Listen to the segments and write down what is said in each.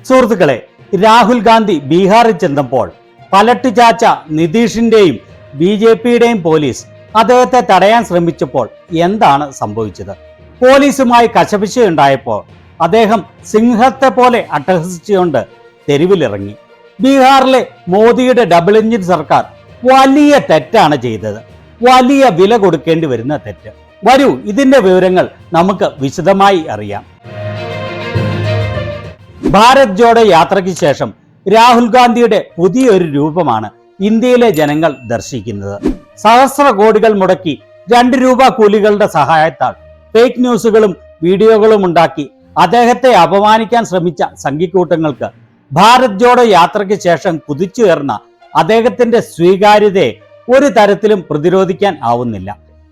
സുഹൃത്തുക്കളെ, രാഹുൽ ഗാന്ധി ബീഹാറിൽ ചെന്നപ്പോൾ പലട്ടു ചാച്ച നിതീഷിന്റെയും BJPയുടെയും പോലീസ് അദ്ദേഹത്തെ തടയാൻ ശ്രമിച്ചപ്പോൾ എന്താണ് സംഭവിച്ചത്? പോലീസുമായി കശപിശയുണ്ടായപ്പോൾ അദ്ദേഹം സിംഹത്തെ പോലെ അട്ടഹസിച്ചുകൊണ്ട് തെരുവിലിറങ്ങി. ബീഹാറിലെ മോദിയുടെ ഡബിൾ എഞ്ചിൻ സർക്കാർ വലിയ തെറ്റാണ് ചെയ്തത്. വലിയ വില കൊടുക്കേണ്ടി വരുന്ന തെറ്റ്. വരൂ, ഇതിന്റെ വിവരങ്ങൾ നമുക്ക് വിശദമായി അറിയാം. ഭാരത് ജോഡോ യാത്രയ്ക്ക് ശേഷം രാഹുൽ ഗാന്ധിയുടെ പുതിയൊരു രൂപമാണ് ഇന്ത്യയിലെ ജനങ്ങൾ ദർശിക്കുന്നത്. സഹസ്ര കോടികൾ മുടക്കി 2 രൂപ കൂലികളുടെ സഹായത്താൽ ഫേക്ക് ന്യൂസുകളും വീഡിയോകളും ഉണ്ടാക്കി അദ്ദേഹത്തെ അപമാനിക്കാൻ ശ്രമിച്ച സംഘിക്കൂട്ടങ്ങൾക്ക് ഭാരത് ജോഡോ യാത്രയ്ക്ക് ശേഷം കുതിച്ചുയർന്ന അദ്ദേഹത്തിന്റെ സ്വീകാര്യതയെ ഒരു തരത്തിലും പ്രതിരോധിക്കാൻ ആവുന്നില്ല.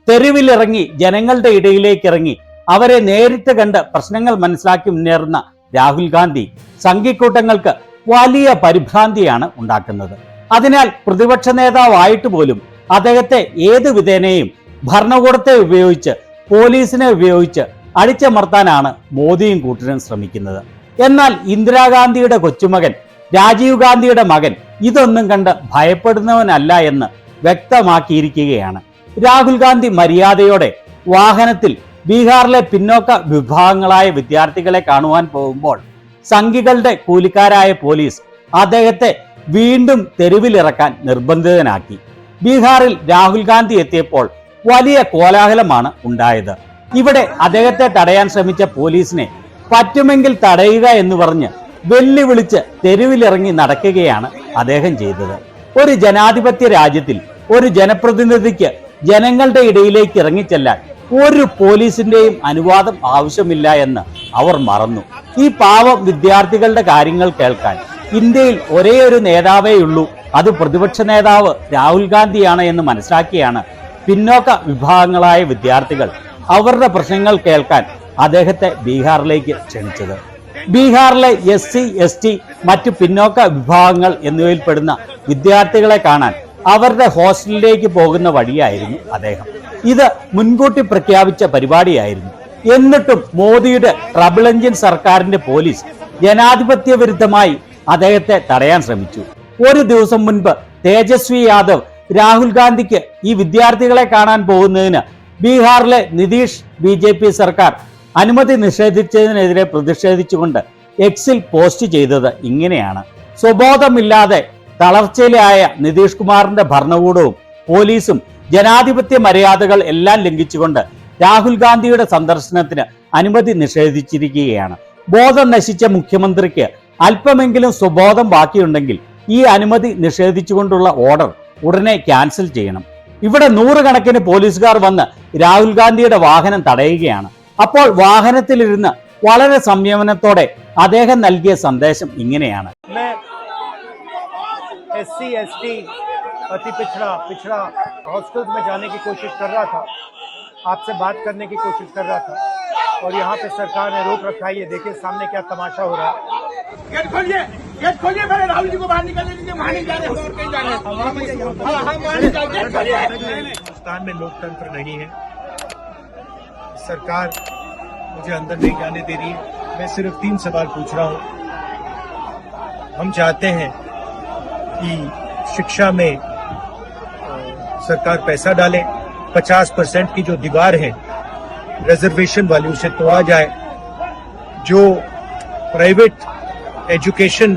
തെരുവിലിറങ്ങി ജനങ്ങളുടെ ഇടയിലേക്ക് ഇറങ്ങി അവരെ നേരിട്ട് കണ്ട് പ്രശ്നങ്ങൾ മനസ്സിലാക്കി മുന്നേറുന്ന രാഹുൽ ഗാന്ധി സംഘിക്കൂട്ടങ്ങൾക്ക് വലിയ പരിഭ്രാന്തിയാണ് ഉണ്ടാക്കുന്നത്. അതിനാൽ പ്രതിപക്ഷ നേതാവായിട്ട് പോലും അദ്ദേഹത്തെ ഏത് വിധേനയും ഭരണകൂടത്തെ ഉപയോഗിച്ച് പോലീസിനെ ഉപയോഗിച്ച് അടിച്ചമർത്താനാണ് മോദിയും കൂട്ടരും ശ്രമിക്കുന്നത്. എന്നാൽ ഇന്ദിരാഗാന്ധിയുടെ കൊച്ചുമകൻ രാജീവ് ഗാന്ധിയുടെ മകൻ ഇതൊന്നും കണ്ട് ഭയപ്പെടുന്നവനല്ല എന്ന് വ്യക്തമാക്കിയിരിക്കുകയാണ്. രാഹുൽ ഗാന്ധി മര്യാദയോടെ വാഹനത്തിൽ ബീഹാറിലെ പിന്നോക്ക വിഭാഗങ്ങളായ വിദ്യാർത്ഥികളെ കാണുവാൻ പോകുമ്പോൾ സംഘികളുടെ കൂലിക്കാരായ പോലീസ് അദ്ദേഹത്തെ വീണ്ടും തെരുവിലിറക്കാൻ നിർബന്ധിതനാക്കി. ബീഹാറിൽ രാഹുൽ ഗാന്ധി എത്തിയപ്പോൾ വലിയ കോലാഹലമാണ് ഉണ്ടായത്. ഇവിടെ അദ്ദേഹത്തെ തടയാൻ ശ്രമിച്ച പോലീസിനെ പറ്റുമെങ്കിൽ തടയുക എന്ന് പറഞ്ഞ് വെല്ലുവിളിച്ച് തെരുവിലിറങ്ങി നടക്കുകയാണ് അദ്ദേഹം ചെയ്തത്. ഒരു ജനാധിപത്യ രാജ്യത്തിൽ ഒരു ജനപ്രതിനിധിക്ക് ജനങ്ങളുടെ ഇടയിലേക്ക് ഇറങ്ങിച്ചെല്ലാൻ ഒരു പോലീസിന്റെയും അനുവാദം ആവശ്യമില്ല എന്ന് അവർ മറന്നു. ഈ പാവം വിദ്യാർത്ഥികളുടെ കാര്യങ്ങൾ കേൾക്കാൻ ഇന്ത്യയിൽ ഒരേ ഒരു നേതാവേ ഉള്ളൂ, അത് പ്രതിപക്ഷ നേതാവ് രാഹുൽ ഗാന്ധിയാണ് എന്ന് മനസ്സിലാക്കിയാണ് പിന്നോക്ക വിഭാഗങ്ങളായ വിദ്യാർത്ഥികൾ അവരുടെ പ്രശ്നങ്ങൾ കേൾക്കാൻ അദ്ദേഹത്തെ ബീഹാറിലേക്ക് ക്ഷണിച്ചത്. ബീഹാറിലെ SC, ST, മറ്റു പിന്നോക്ക വിഭാഗങ്ങൾ എന്നിവയിൽപ്പെടുന്ന വിദ്യാർത്ഥികളെ കാണാൻ അവരുടെ ഹോസ്റ്റലിലേക്ക് പോകുന്ന വഴിയായിരുന്നു അദ്ദേഹം. ഇത് മുൻകൂട്ടി പ്രഖ്യാപിച്ച പരിപാടിയായിരുന്നു. എന്നിട്ടും മോദിയുടെ ട്രബിൾ എഞ്ചിൻ സർക്കാരിന്റെ പോലീസ് ജനാധിപത്യ വിരുദ്ധമായി അദ്ദേഹത്തെ തടയാൻ ശ്രമിച്ചു. ഒരു ദിവസം മുൻപ് തേജസ്വി യാദവ് രാഹുൽ ഗാന്ധിക്ക് ഈ വിദ്യാർത്ഥികളെ കാണാൻ പോകുന്നതിന് ബീഹാറിലെ നിതീഷ് BJP സർക്കാർ അനുമതി നിഷേധിച്ചതിനെതിരെ പ്രതിഷേധിച്ചുകൊണ്ട് എക്സിൽ പോസ്റ്റ് ചെയ്തത് ഇങ്ങനെയാണ്: സ്വബോധമില്ലാതെ തളർച്ചയിലായ നിതീഷ് കുമാറിന്റെ ഭരണകൂടവും പോലീസും ജനാധിപത്യ മര്യാദകൾ എല്ലാം ലംഘിച്ചുകൊണ്ട് രാഹുൽ ഗാന്ധിയുടെ സന്ദർശനത്തിന് അനുമതി നിഷേധിച്ചിരിക്കുകയാണ്. ബോധം നശിച്ച മുഖ്യമന്ത്രിക്ക് അല്പമെങ്കിലും സ്വബോധം ബാക്കിയുണ്ടെങ്കിൽ ഈ അനുമതി നിഷേധിച്ചുകൊണ്ടുള്ള ഓർഡർ ഉടനെ ക്യാൻസൽ ചെയ്യണം. ഇവിടെ 100 കണക്കിന് പോലീസുകാർ വന്ന് രാഹുൽ ഗാന്ധിയുടെ വാഹനം തടയുകയാണ്. അപ്പോൾ വാഹനത്തിലിരുന്ന് വളരെ സംയമനത്തോടെ അദ്ദേഹം നൽകിയ സന്ദേശം ഇങ്ങനെയാണ്: SC, ST, अति पिछड़ा हॉस्टल्स में जाने की कोशिश कर रहा था, आपसे बात करने की कोशिश कर रहा था, और यहाँ पे सरकार ने रोक रखा है। ये देखिए सामने क्या तमाशा हो रहा है। गेट खोलिए, मेरे राहुल जी को बाहर निकलने दीजिए, वहाँ नहीं जा रहे, और कहीं जा रहे हैं। हिंदुस्तान में लोकतंत्र नहीं है, सरकार मुझे अंदर नहीं जाने दे रही है। मैं सिर्फ 3 सवाल पूछ रहा हूँ। हम चाहते हैं कि शिक्षा में सरकार पैसा डाले, 50% की जो दीवार है रिजर्वेशन वाली उसे तोड़ा जाए, जो प्राइवेट एजुकेशन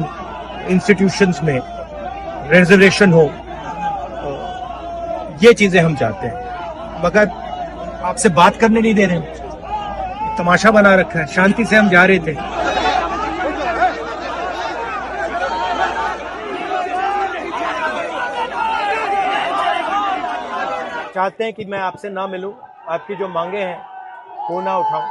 इंस्टीट्यूशंस में रिजर्वेशन हो, ये चीजें हम चाहते हैं। मगर आपसे बात करने नहीं दे रहे हैं, तमाशा बना रखा है। शांति से हम जा रहे थे। चाहते हैं कि मैं आपसे ना मिलूं, आपकी जो मांगे हैं वो ना उठाऊं,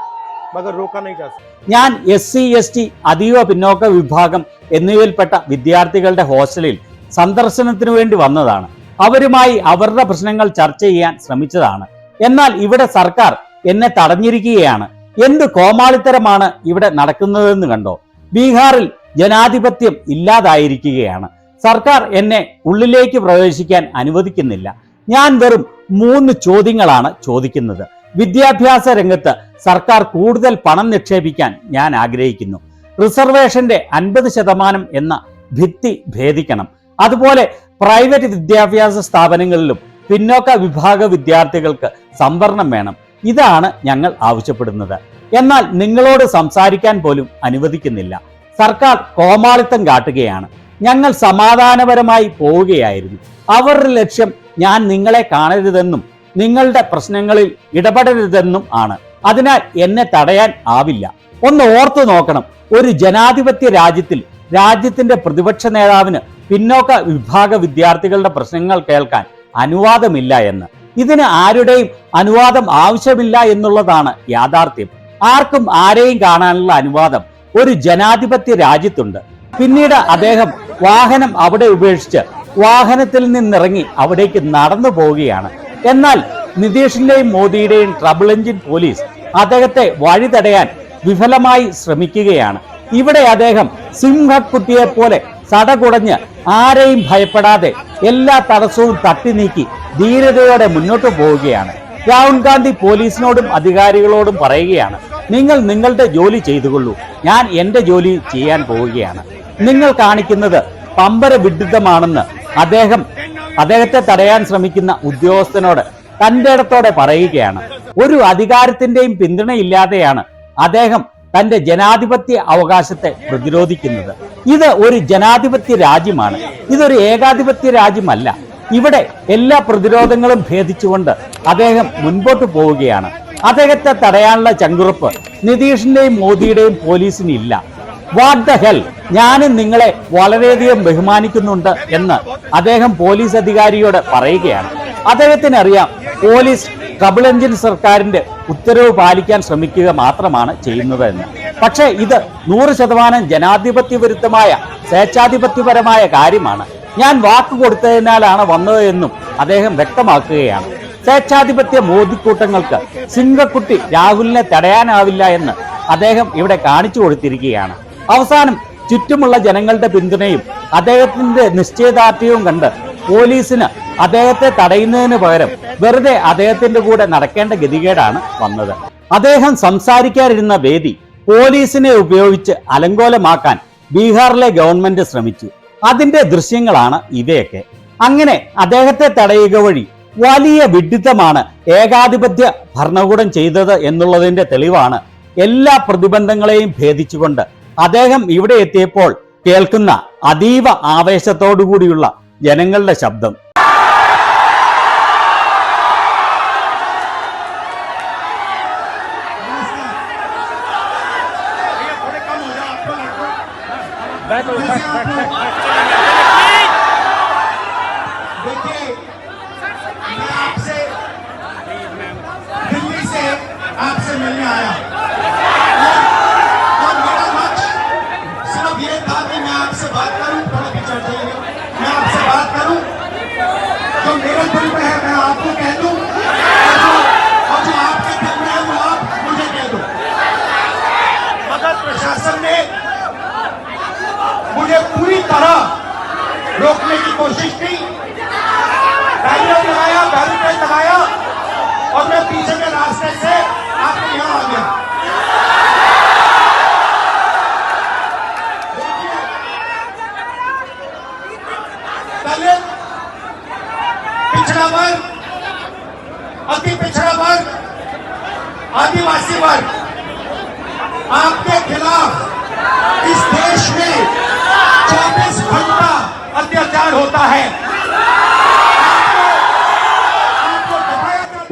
मगर रोका नहीं जा सकता. ഞാൻ SC, ST, അതീവ പിന്നോക്ക വിഭാഗം എന്നിവയിൽപ്പെട്ട വിദ്യാർത്ഥികളുടെ ഹോസ്റ്റലിൽ സന്ദർശനത്തിന് വേണ്ടി വന്നതാണ്. അവരുമായി അവരുടെ പ്രശ്നങ്ങൾ ചർച്ച ചെയ്യാൻ ശ്രമിച്ചതാണ്. എന്നാൽ ഇവിടെ സർക്കാർ എന്നെ തടഞ്ഞിരിക്കുകയാണ്. എന്ത് കോമാളിത്തരമാണ് ഇവിടെ നടക്കുന്നതെന്ന് കണ്ടോ? ബീഹാറിൽ ജനാധിപത്യം ഇല്ലാതായിരിക്കുകയാണ്. സർക്കാർ എന്നെ ഉള്ളിലേക്ക് പ്രവേശിക്കാൻ അനുവദിക്കുന്നില്ല. ഞാൻ വെറും 3 ചോദ്യങ്ങളാണ് ചോദിക്കുന്നത്. വിദ്യാഭ്യാസ രംഗത്ത് സർക്കാർ കൂടുതൽ പണം നിക്ഷേപിക്കാൻ ഞാൻ ആഗ്രഹിക്കുന്നു. റിസർവേഷന്റെ 50% എന്ന ഭിത്തി ഭേദിക്കണം. അതുപോലെ പ്രൈവറ്റ് വിദ്യാഭ്യാസ സ്ഥാപനങ്ങളിലും പിന്നോക്ക വിഭാഗ വിദ്യാർത്ഥികൾക്ക് സംവരണം വേണം. ഇതാണ് ഞങ്ങൾ ആവശ്യപ്പെടുന്നത്. എന്നാൽ നിങ്ങളോട് സംസാരിക്കാൻ പോലും അനുവദിക്കുന്നില്ല. സർക്കാർ കോമാളിത്തം കാട്ടുകയാണ്. ഞങ്ങൾ സമാധാനപരമായി പോവുകയായിരുന്നു. അവരുടെ ലക്ഷ്യം ഞാൻ നിങ്ങളെ കാണരുതെന്നും നിങ്ങളുടെ പ്രശ്നങ്ങളിൽ ഇടപെടരുതെന്നും ആണ്. അതിനാൽ എന്നെ തടയാൻ ആവില്ല. ഒന്ന് ഓർത്തു നോക്കണം, ഒരു ജനാധിപത്യ രാജ്യത്തിൽ രാജ്യത്തിന്റെ പ്രതിപക്ഷ നേതാവിന് പിന്നോക്ക വിഭാഗ വിദ്യാർത്ഥികളുടെ പ്രശ്നങ്ങൾ കേൾക്കാൻ അനുവാദമില്ല എന്ന്. ഇതിന് ആരുടെയും അനുവാദം ആവശ്യമില്ല എന്നുള്ളതാണ് യാഥാർത്ഥ്യം. ആർക്കും ആരെയും കാണാനുള്ള അനുവാദം ഒരു ജനാധിപത്യ രാജ്യത്തുണ്ട്. പിന്നീട് അദ്ദേഹം വാഹനം അവിടെ ഉപേക്ഷിച്ച് വാഹനത്തിൽ നിന്നിറങ്ങി അവിടേക്ക് നടന്നു പോവുകയാണ്. എന്നാൽ നിതീഷിന്റെയും മോദിയുടെയും ട്രബിൾ എഞ്ചിൻ പോലീസ് അദ്ദേഹത്തെ വഴി തടയാൻ വിഫലമായി ശ്രമിക്കുകയാണ്. ഇവിടെ അദ്ദേഹം സിംഹക്കുട്ടിയെ പോലെ സടകുടഞ്ഞ് ആരെയും ഭയപ്പെടാതെ എല്ലാ തടസ്സവും തട്ടി നീക്കി ധീരതയോടെ മുന്നോട്ട് പോവുകയാണ്. രാഹുൽ ഗാന്ധി പോലീസിനോടും അധികാരികളോടും പറയുകയാണ്, നിങ്ങൾ നിങ്ങളുടെ ജോലി ചെയ്തുകൊള്ളൂ, ഞാൻ എന്റെ ജോലി ചെയ്യാൻ പോവുകയാണ്. നിങ്ങൾ കാണിക്കുന്നത് പമ്പര വിഡ്ഢിത്തമാണെന്ന് അദ്ദേഹത്തെ തടയാൻ ശ്രമിക്കുന്ന ഉദ്യോഗസ്ഥനോട് തന്റെ ഇടത്തോടെ പറയുകയാണ്. ഒരു അധികാരത്തിന്റെയും പിന്തുണയില്ലാതെയാണ് അദ്ദേഹം തന്റെ ജനാധിപത്യ അവകാശത്തെ പ്രതിരോധിക്കുന്നത്. ഇത് ഒരു ജനാധിപത്യ രാജ്യമാണ്, ഇതൊരു ഏകാധിപത്യ രാജ്യമല്ല. ഇവിടെ എല്ലാ പ്രതിരോധങ്ങളും ഭേദിച്ചുകൊണ്ട് അദ്ദേഹം മുൻപോട്ട് പോവുകയാണ്. അദ്ദേഹത്തെ തടയാനുള്ള ചങ്കുറപ്പ് നിതീഷിന്റെയും മോദിയുടെയും പോലീസിന് ഇല്ല. വാട്ട് ദ ഹെൽ, ഞാനും നിങ്ങളെ വളരെയധികം ബഹുമാനിക്കുന്നുണ്ട് എന്ന് അദ്ദേഹം പോലീസ് അധികാരിയോട് പറയുകയാണ്. അദ്ദേഹത്തിന് അറിയാം, പോലീസ് ട്രബിൾ എഞ്ചിൻ സർക്കാരിന്റെ ഉത്തരവ് പാലിക്കാൻ ശ്രമിക്കുക മാത്രമാണ് ചെയ്യുന്നത് എന്ന്. പക്ഷേ ഇത് 100% ജനാധിപത്യ വിരുദ്ധമായ സ്വേച്ഛാധിപത്യപരമായ കാര്യമാണ്. ഞാൻ വാക്ക് കൊടുത്തതിനാലാണ് വന്നത് എന്നും അദ്ദേഹം വ്യക്തമാക്കുകയാണ്. സ്വേച്ഛാധിപത്യ മോദിക്കൂട്ടങ്ങൾക്ക് സിംഹക്കുട്ടി രാഹുലിനെ തടയാനാവില്ല എന്ന് അദ്ദേഹം ഇവിടെ കാണിച്ചു കൊടുത്തിരിക്കുകയാണ്. അവസാനം ചുറ്റുമുള്ള ജനങ്ങളുടെ പിന്തുണയും അദ്ദേഹത്തിന്റെ നിശ്ചയദാർഢ്യവും കണ്ട് പോലീസിന് അദ്ദേഹത്തെ തടയുന്നതിന് പകരം വെറുതെ അദ്ദേഹത്തിന്റെ കൂടെ നടക്കേണ്ട ഗതികേടാണ് വന്നത്. അദ്ദേഹം സംസാരിക്കാനിരുന്ന വേദി പോലീസിനെ ഉപയോഗിച്ച് അലങ്കോലമാക്കാൻ ബീഹാറിലെ ഗവൺമെന്റ് ശ്രമിച്ചു. അതിന്റെ ദൃശ്യങ്ങളാണ് ഇവയൊക്കെ. അങ്ങനെ അദ്ദേഹത്തെ തടയുക വഴി വലിയ വിഡ്ഢിത്തമാണ് ഏകാധിപത്യ ഭരണകൂടം ചെയ്തത് എന്നുള്ളതിന്റെ തെളിവാണ് എല്ലാ പ്രതിബന്ധങ്ങളെയും ഭേദിച്ചുകൊണ്ട് അദ്ദേഹം ഇവിടെ എത്തിയപ്പോൾ കേൾക്കുന്ന അതീവ ആവേശത്തോടുകൂടിയുള്ള ജനങ്ങളുടെ ശബ്ദം. आपसे मिलने आया और मेरा लक्ष्य सिर्फ ये था कि मैं आपसे बात करूं, थोड़ा पिक्चर चलेगा, मैं आपसे बात करूं, जो मेरे दिल में है मैं आपको कह दूं और जो आपके दिल में है वो आप मुझे कह दो। मगर प्रशासन ने मुझे पूरी तरह रोकने की कोशिश की, बैरियर लगाया और मैं पीछे के रास्ते से आपके यहाँ आ गया। दलित, पिछड़ा वर्ग, अति पिछड़ा वर्ग, आदिवासी वर्ग, आपके खिलाफ इस देश में 24 घंटा अत्याचार होता है।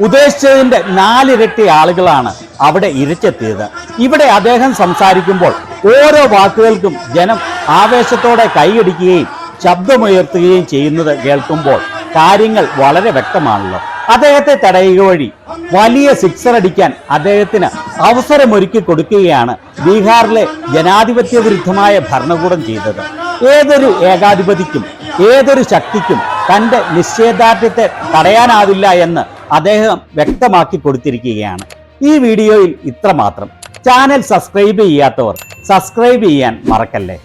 ഉദ്ദേശിച്ചതിന്റെ 4 ഇരട്ടി ആളുകളാണ് അവിടെ ഇരച്ചെത്തിയത്. ഇവിടെ അദ്ദേഹം സംസാരിക്കുമ്പോൾ ഓരോ വാക്കുകൾക്കും ജനം ആവേശത്തോടെ കൈയടിക്കുകയും ശബ്ദമുയർത്തുകയും ചെയ്യുന്നത് കേൾക്കുമ്പോൾ കാര്യങ്ങൾ വളരെ വ്യക്തമാണല്ലോ. അദ്ദേഹത്തെ തടയുക വഴി വലിയ സിക്സർ അടിക്കാൻ അദ്ദേഹത്തിന് അവസരമൊരുക്കി കൊടുക്കുകയാണ് ബീഹാറിലെ ജനാധിപത്യ വിരുദ്ധമായ ഭരണകൂടം ചെയ്തത്. ഏതൊരു ഏകാധിപതിക്കും ഏതൊരു ശക്തിക്കും തന്റെ നിശ്ചയദാർഢ്യത്തെ തടയാനാവില്ല എന്ന് അദ്ദേഹം വ്യക്തമാക്കി കൊടുത്തിരിക്കുകയാണ്. ഈ വീഡിയോയിൽ ഇത്രമാത്രം. ചാനൽ സബ്സ്ക്രൈബ് ചെയ്യാത്തവർ സബ്സ്ക്രൈബ് ചെയ്യാൻ മറക്കല്ലേ.